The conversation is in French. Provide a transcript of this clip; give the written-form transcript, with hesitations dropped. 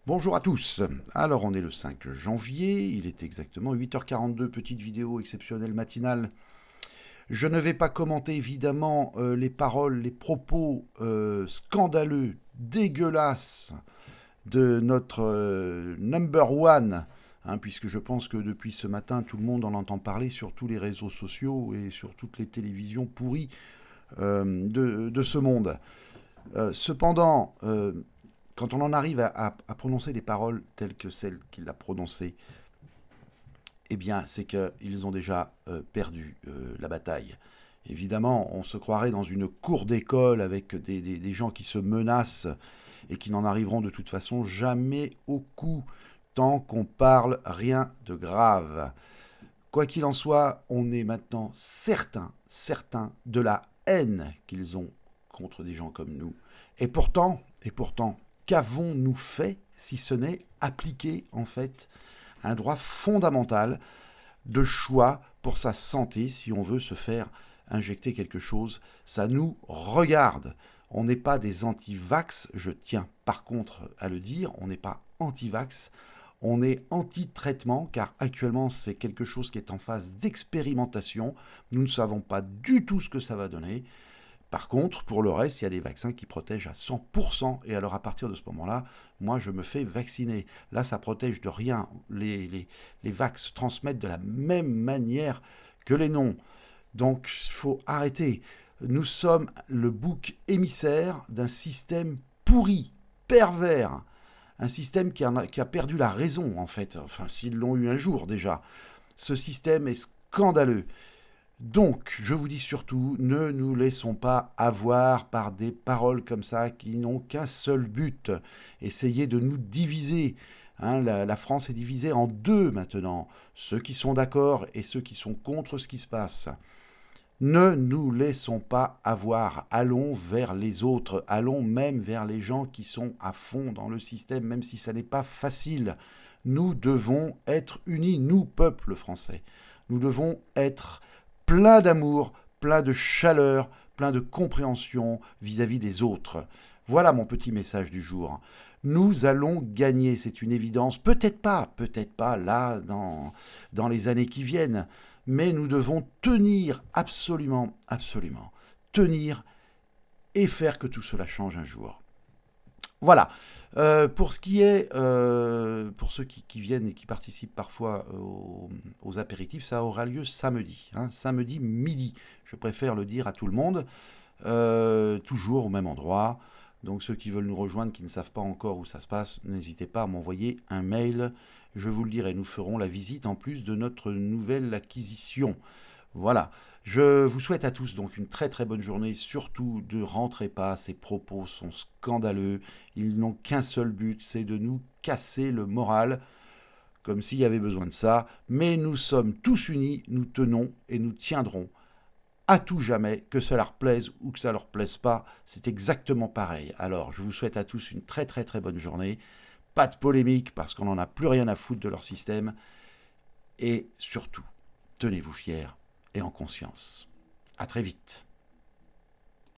Bonjour à tous. Alors on est le 5 janvier, il est exactement 8h42, petite vidéo exceptionnelle matinale. Je ne vais pas commenter évidemment les paroles, les propos scandaleux, dégueulasses de notre number one, puisque je pense que depuis ce matin tout le monde en entend parler sur tous les réseaux sociaux et sur toutes les télévisions pourries de ce monde. Cependant, quand on en arrive à prononcer des paroles telles que celles qu'il a prononcées, eh bien, c'est qu'ils ont déjà perdu la bataille. Évidemment, on se croirait dans une cour d'école avec des gens qui se menacent et qui n'en arriveront de toute façon jamais au coup tant qu'on parle rien de grave. Quoi qu'il en soit, on est maintenant certains de la haine qu'ils ont contre des gens comme nous. Et pourtant, qu'avons-nous fait si ce n'est appliquer en fait un droit fondamental de choix pour sa santé si on veut se faire injecter quelque chose? Ça nous regarde. On n'est pas des anti-vax, je tiens par contre à le dire, on n'est pas anti-vax, on est anti-traitement, car actuellement c'est quelque chose qui est en phase d'expérimentation. Nous ne savons pas du tout ce que ça va donner. Par contre, pour le reste, il y a des vaccins qui protègent à 100%. Et alors, à partir de ce moment-là, moi, je me fais vacciner. Là, ça protège de rien. Les vax transmettent de la même manière que les non. Donc, il faut arrêter. Nous sommes le bouc émissaire d'un système pourri, pervers. Un système qui a perdu la raison, en fait. Enfin, s'ils l'ont eu un jour déjà. Ce système est scandaleux. Donc, je vous dis surtout, ne nous laissons pas avoir par des paroles comme ça qui n'ont qu'un seul but. Essayez de nous diviser. La France est divisée en deux maintenant. Ceux qui sont d'accord et ceux qui sont contre ce qui se passe. Ne nous laissons pas avoir. Allons vers les autres. Allons même vers les gens qui sont à fond dans le système, même si ça n'est pas facile. Nous devons être unis, nous, peuple français. Nous devons être plein d'amour, plein de chaleur, plein de compréhension vis-à-vis des autres. Voilà mon petit message du jour. Nous allons gagner, c'est une évidence. Peut-être pas là, dans les années qui viennent, mais nous devons tenir absolument, tenir et faire que tout cela change un jour. Voilà. Pour ce qui est, pour ceux qui viennent et qui participent parfois aux apéritifs, ça aura lieu samedi, samedi midi. Je préfère le dire à tout le monde, toujours au même endroit. Donc ceux qui veulent nous rejoindre, qui ne savent pas encore où ça se passe, n'hésitez pas à m'envoyer un mail. Je vous le dirai, nous ferons la visite en plus de notre nouvelle acquisition. Voilà. Je vous souhaite à tous donc une très très bonne journée. Surtout, ne rentrez pas, ces propos sont scandaleux. Ils n'ont qu'un seul but, c'est de nous casser le moral, comme s'il y avait besoin de ça. Mais nous sommes tous unis, nous tenons et nous tiendrons à tout jamais, que ça leur plaise ou que ça leur plaise pas. C'est exactement pareil. Alors, je vous souhaite à tous une très très très bonne journée. Pas de polémique parce qu'on n'en a plus rien à foutre de leur système. Et surtout, tenez-vous fiers et en conscience. À très vite.